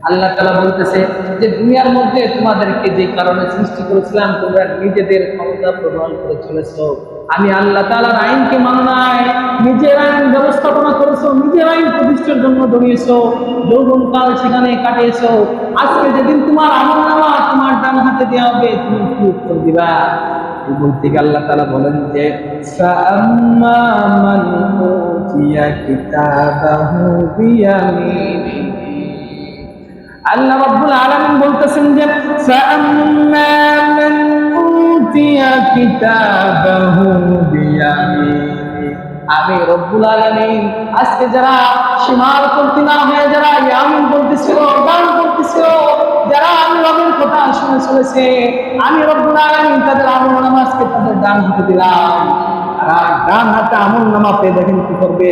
আল্লাহ তাআলা বলতেছে যে দুনিয়ার মধ্যে তোমাদেরকে যে কারণে সৃষ্টি করেছিলাম তোমরা নিজেদের ক্ষমতা প্রমাণ করে চলেছো। আমি আল্লাহ তাআলার আইনকে মানো নাই, নিজের আইন ব্যবস্থাপনা করেছো, নিজের আইন প্রতিষ্ঠার জন্য দৌড়িয়েছো, যৌবনকাল সেখানে কাটিয়েছো। আজকে যেদিন তোমার আমলনামা তোমার ডান হাতে দেওয়া হবে, তুমি কি উত্তর দিবা? এই বলতে গিয়ে আল্লাহ তাআলা বলেন যে ফাআম্মা মান উতিয়া কিতাবাহু বিয়ামিনিহি। আল্লাহ রাব্বুল আলামিন বলতেছেন যে ফাআম্মা মান উতিয়া কিতাবাহু বিয়ামিনিহি। আমি রব্বুল আলামিন আজকে যারা সীমাবদ্ধ না হয়ে যারা ইয়ামিন বলতেছিল, দান করতেছিল, যারা আমি রবের কথা শুনে চলেছে, আমি রব্বুল আলামিন তাদের আমলনামা আজকে তাদের ডান হাতে দিলাম। আর ডান হাতে আমলনামা পেয়ে দেখেন কি করবে?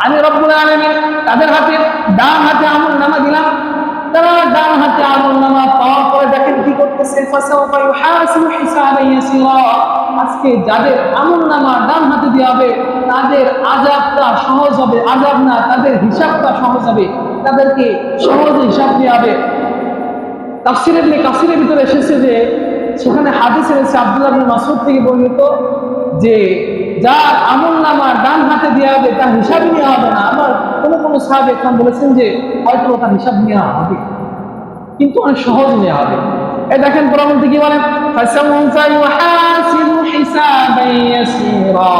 আমি রব্বুল আলামিন তাদের হাতে ডান হাতে আমলনামা দিলাম। তারা ডান হাতে আমলনামা পাওয়ার পরে দেখেন কি করতেছে? আজকে যাদের আমলনামা ডান হাতে দেওয়া হবে তাদের আযাবটা সহজ হবে, আযাব না, তাদের হিসাবটা সহজ হবে, তাদেরকে সহজে হিসাব দেওয়া হবে। তাফসীরে ইবনে কাসিরের ভিতরে এসেছে যে সেখানে হাদিসে এসেছে আব্দুল্লাহ ইবনে মাসউদ থেকে বর্ণিত যে যার আমলনামা ডান হাতে দেওয়া হবে তার হিসাব নেওয়া হবে না। আবার কোনো সাহাবী একরাম বলেছেন যে হয়তো তার হিসাব নেওয়া হবে কিন্তু অনেক সহজ নেওয়া হবে। এই দেখেন পরবর্তী কি বলেন? ফাসাউফা ইউহাসিবু হিসাবান ইয়াসীরা।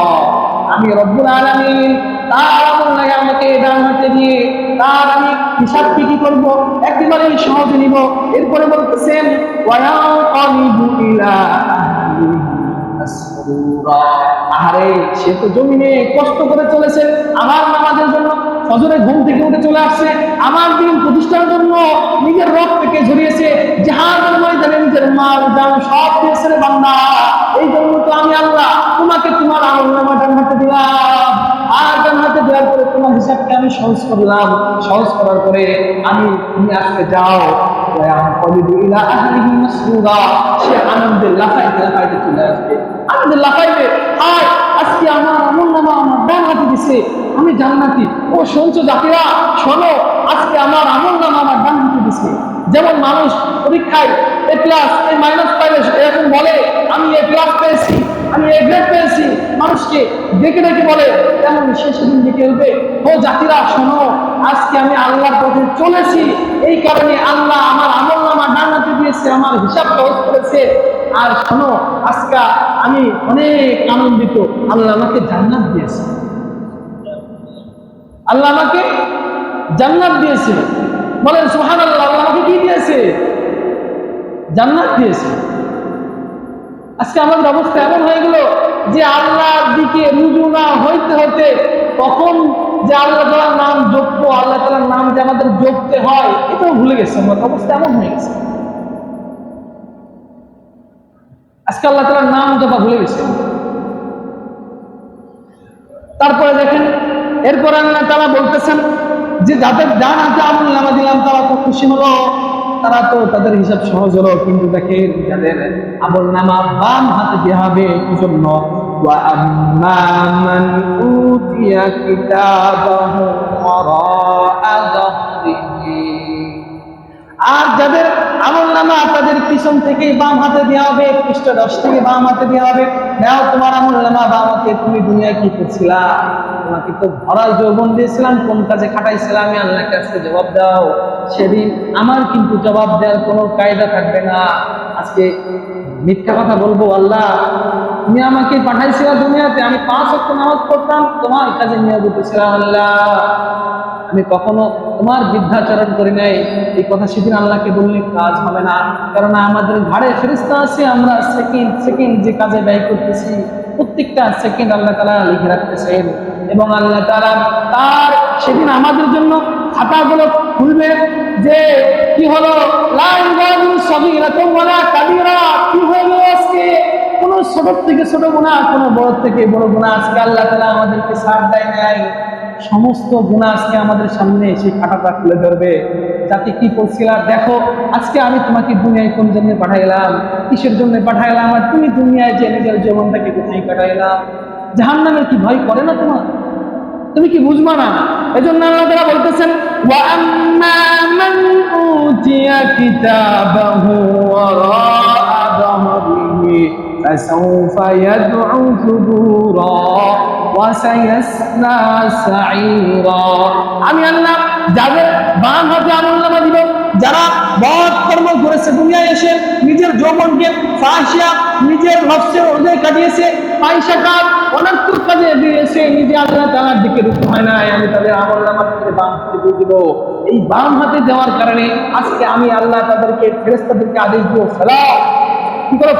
আমি রব্বুল আলামিন তার আমলনামা আমাকে ডান হাতে দিয়ে তার আমি হিসাব কি করব? একেবারেই সহজ নিব। এরপরে বলতেছেন ওয়ায়ানকালিবু ইলা আহলিহি মাসরুরা। আরে সে তো জমিনে কষ্ট করে চলেছে আমার নামাজের জন্য, ফজরে ঘুম থেকে উঠে চলে আসছে আমার দিন প্রতিষ্ঠার জন্য, নিজের রব থেকে ঝরিয়েছে, জিহাদের ময়দানে নিজের মাল জান সব দিয়েছে রে বান্দা। এই জন্য তো আমি আল্লাহ তোমাকে তোমার আমলনামা ডান হাতে দিলাম। আর ডান হাতে দেওয়ার পরে তোমার হিসাবকে আমি সহজ করলাম। সহজ করার পরে তুমি আজকে যাও, সে আনন্দে লাফাইতে লাফাইতে চলে আসবে, আনন্দে লাফাইবে। হায় আজকে আমার আমলনামা আমার ডান হাতে দিছে, আমি জান্নাতি। ও শুনছো জাতিরা, শোনো, আজকে আমার আমলনামা আমার ডান হাতে দিছে। যেমন মানুষ পরীক্ষায় এ প্লাস এ মাইনাস পাইলে এরকম বলে আমি এ প্লাস পেয়েছি, আমি এ গ্রেড পেয়েছি, মানুষকে ডেকে ডেকে বলে, তেমন সে সেদিন ডেকে উঠবে, ও জাতিরা শোনো, আজকে আমি আল্লাহর পথে চলেছি, এই কারণে আল্লাহ আমার আমলনামা ডান হাতে দিয়েছে, আমার হিসাব সহজ করেছে। আর শোনো, আজকে আমি অনেক আনন্দিত, আল্লাহ আমাকে জান্নাত দিয়েছে, আল্লাহ আমাকে জান্নাত দিয়েছে। বলেন সুবহানাল্লাহ। আল্লাহ আমাকে কি দিয়েছে? জান্নাত দিয়েছে। আজকে আমাদের অবস্থা এমন হয়ে গেল যে আল্লাহর দিকে রুজু না হইতে হতে তখন যে আল্লাহ তাআলার নাম জপবো, আল্লাহ তাআলার নাম যে আমাদের জপতে হয় এটাও ভুলে গেছে। আমাদের অবস্থা এমন হয়ে গেছে, আজকে আল্লাহ তাআলার নাম জপা ভুলে গেছে। তারপরে দেখেন এরপর আল্লাহ তাআলা বলতেছেন যে যাদের ডান হাতে আমলনামা দিলাম তারা তো খুশি হলো, তারা তো তাদের হিসাব সহজ হলো। কিন্তু দেখেন যাদের আমলনামা বাম হাতে দেওয়া হবে কি জন্য? ওয়া আম্মা মান উতিয়া কিতাবাহু ওয়ারাআ যাহরিহি। আর যাদের আমলনামা তাদের পিছন থেকে বাম হাতে দেওয়া হবে, পৃষ্ঠ 10 থেকে বাম হাতে দেওয়া হবে। নাও তোমার আমলনামা বাম হাতে, তুমি দুনিয়ায় কি করছিলা? তোমাকে তো ভরা যৌবন দিয়েছিলাম, কোন কাজে খাটাইছিলাম? আমি আল্লাহর কাছে জবাব দাও। সেদিন আমার কিন্তু জবাব দেওয়ার কোনো কায়দা থাকবে না। আজকে মিথ্যা কথা বলবো, আল্লাহ তুমি আমাকে পাঠাইছিলা দুনিয়াতে, আমি 5 ওয়াক্ত নামাজ পড়তাম, তোমার কাজে নিয়োজিত ছিলাম। আল্লাহ আমি কখনো তোমার বৃদ্ধাচরণ করি নাই, এই কথা সেদিন আল্লাহকে বললে কাজ হবে না। কারণ আমাদের ঘাড়ে ফেরেশতা আছে, আমরা সেকেন্ড সেকেন্ড যে কাজে ব্যয় করতেছি প্রত্যেকটা সেকেন্ড আল্লাহ তাআলা লিখে রাখতেছেন। এবং আল্লাহ তাআলা তার সেদিন আমাদের জন্য খাতাগুলো খুলবে যে কি হলো, লা ইউগাদিরু সগীরাতান ওয়ালা কাবীরা। কি হলো আজকে? কোন ছোট থেকে ছোট গুনাহ, কোন বড় থেকে বড় গুনাহ আজকে আল্লাহ তাআলা আমাদেরকে ছাড় দেয় নাই। সমস্ত গুনাহ আজকে আমাদের সামনে সেই খাতাটা খুলে ধরবে। যাতে কি করছিলাম দেখো, আজকে আমি তোমাকে দুনিয়ায় কোন জন্য পাঠাইলাম, কিসের জন্য পাঠাইলাম, আর তুমি দুনিয়ায় যে নিজের জীবনটাকে কোথায় কাটাইলাম? জাহান্নামের কি ভয় করে না তোমার? তুমি কি বুঝবা না? এজন্য আল্লাহ তাআলা বলতেছেন ওয়া আম্মা মান উতিয়া কিতাবাহু ওয়ারাআ যাহরিহি ফাসাউফা ইয়াদউ সুবুরা ওয়া সায়াসলা সাঈরা। আমি আল্লাহ যাদের বাম হাতে আমলনামা দিব, যারা বদ কর্ম করেছে, দুনিয়ায় এসে নিজের যৌবনকে ফাহিশা, নিজের নফসের ওদের কাটিয়েছে, ফাহিশা কাজ অনর্থক কাজে দিয়েছে, নিজে আল্লাহ তাআলার দিকে রুখতে হয় না, আমি তাদের আমলনামা থেকে বাম হাতে দিয়ে দিব। এই বাম হাতে দেওয়ার কারণে আজকে আমি আল্লাহ তাদেরকে ফেরেশতাদেরকে আদেশ দিব, ফেলাও, কি করো,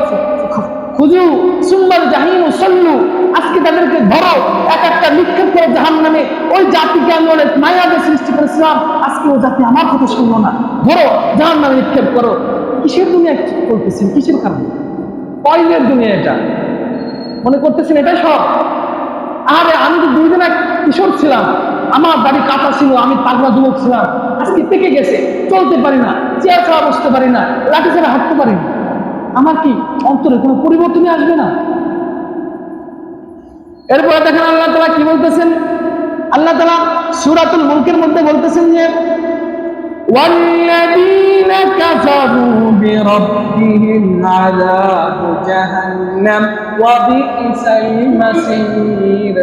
খুজু সুম্মাল জাহিম সাল্লু, আজকে তাদেরকে ধরো, এক একটা নিক্ষেপ করে জাহান্নামে। ওই জাতিকে আমি অনেক মায়াতে সৃষ্টি করেছিলাম, আজকে ওই জাতি আমার কথা শুনলো না, ধরো জাহান্নামে নিক্ষেপ করো। কিসের দুনিয়া চলতেছেন? কিসের কারণে? কয়লের দুনিয়া এটা? মনে করতেছেন এটাই সব? আরে আমি তো 2 দিন এক কিশোর ছিলাম, আমার বাড়ি কাঁচা ছিল, আমি পাগলা যুবক ছিলাম, আজকে পেকে গেছে, চলতে পারি না, চেয়ার ছাড়া বসতে পারি না, লাঠি ছাড়া হাঁটতে পারি না। আমার কি অন্তরে কোনো পরিবর্তনই আসবে না? এরপরে দেখেন আল্লাহ তাআলা কি বলতেছেন। আল্লাহ তাআলা সূরাতুল মুলকের মধ্যে বলতেছেন যে ওয়াল্লাযীনা কাফারু বিরাব্বিহিম আযাবু জাহান্নাম ওয়া বিইসাল মাসীর।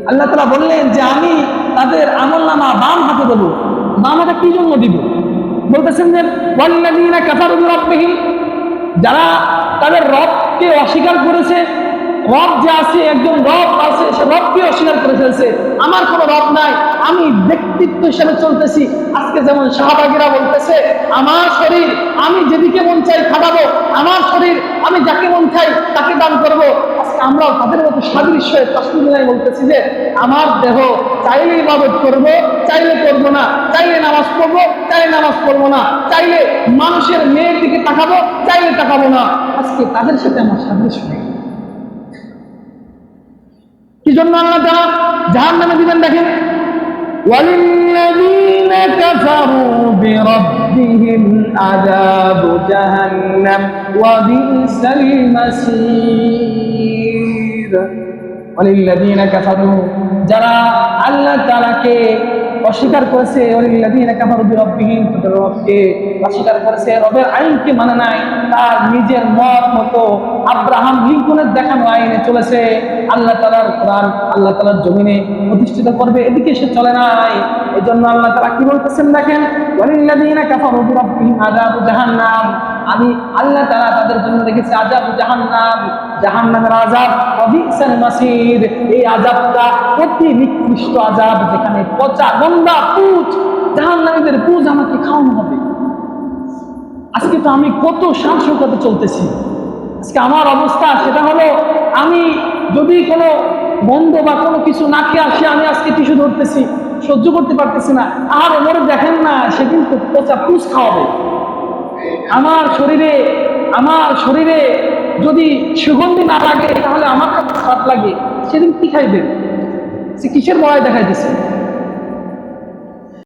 আল্লাহ তাআলা বললেন যে আমি তাদের আমলনামা বাম হাতে দেব। বাম হাতে কি জন্য দিব? বলতেছেন যে ওয়াল্লাযীনা কাফারু বিরাব্বিহিম, যারা তাদের রবকে অস্বীকার করেছে, রব যে আছে, একজন রব আছে, সে রবকে অস্বীকার করে ফেলছে, আমার কোনো রব নাই, আমি ব্যক্তিত্ব হিসেবে চলতেছি। আজকে যেমন শাহবাগীরা বলতেছে আমার শরীর আমি যেদিকে মন চাই খাটাবো, আমার শরীর আমি যাকে মন চাই তাকে দান করবো। আজকে আমরাও তাদের মতো সাদৃশ্য তাসলিমায় বলতেছি যে আমার দেহ চাইলে ইবাদত করবো, চাইলে করবো না, চাইলে নামাজ পড়বো, চাইলে নামাজ পড়বো না, চাইলে মানুষের মেয়ের দিকে তাকাবো, চাইলে তাকাবো না। আজকে তাদের সাথে আমার সাদৃশ্য নেই। কি জন্য আল্লাহ তাআলা জাহান্নামে দিবেন? দেখেন ওয়ালিল্লাযীনা কাফারু বিরাব্বিহিম আযাবু জাহান্নাম ওয়া বিইসাল মাসীর। ওয়ালিল্লাযীনা কাফারু, যারা আল্লাহ তাআলাকে অস্বীকার করেছে, ওয়ালিল্লাযীনা কাফারু বিরাব্বিহিম, তাদের রবকে অস্বীকার করেছে, রবের আইনকে মানে নাই, তার নিজের মত মতো আব্রাহাম লিঙ্কনের দেখানো আইনে চলেছে। আল্লাহ তাআলার কোরআন আল্লাহ তাআলার জমিনে প্রতিষ্ঠিত করবে, এদিকে সে চলে নাই। এই জন্য আল্লাহ তাআলা কি বলতেছেন দেখেন ওয়ালিল্লাযীনা কাফারু বিরাব্বিহিম আযাবু জাহান্নাম, আমি আল্লাহ তাআলা তাদের জন্য রেখেছি আযাবু জাহান্নাম, জাহান্নামের আযাব, ওয়া বিইসাল মাসীর, এই আযাবটা অতি নিকৃষ্ট আযাব, যেখানে পচা গন্ধা পুঁজ, জাহান্নামীদের পুঁজ আমাকে খাওয়ানো হবে। আজকে তো আমি কত শান্তশিলতাতে চলতেছি, আজকে আমার অবস্থা সেটা হলো আমি যদি কোনো গন্ধ বা কোনো কিছু না খেয়ে আসি, আমি আজকে টিস্যু ধরতেছি, সহ্য করতে পারতেছি না। আর ওমরে দেখেন না, সে কিন্তু পচা পুঁজ খাওয়াবে। আমার শরীরে যদি সুগন্ধি না লাগে, তাহলে আমার কাছে খারাপ লাগে, সেদিন কি খাইবেন? সে কিসের বড়াই দেখাইতেছে?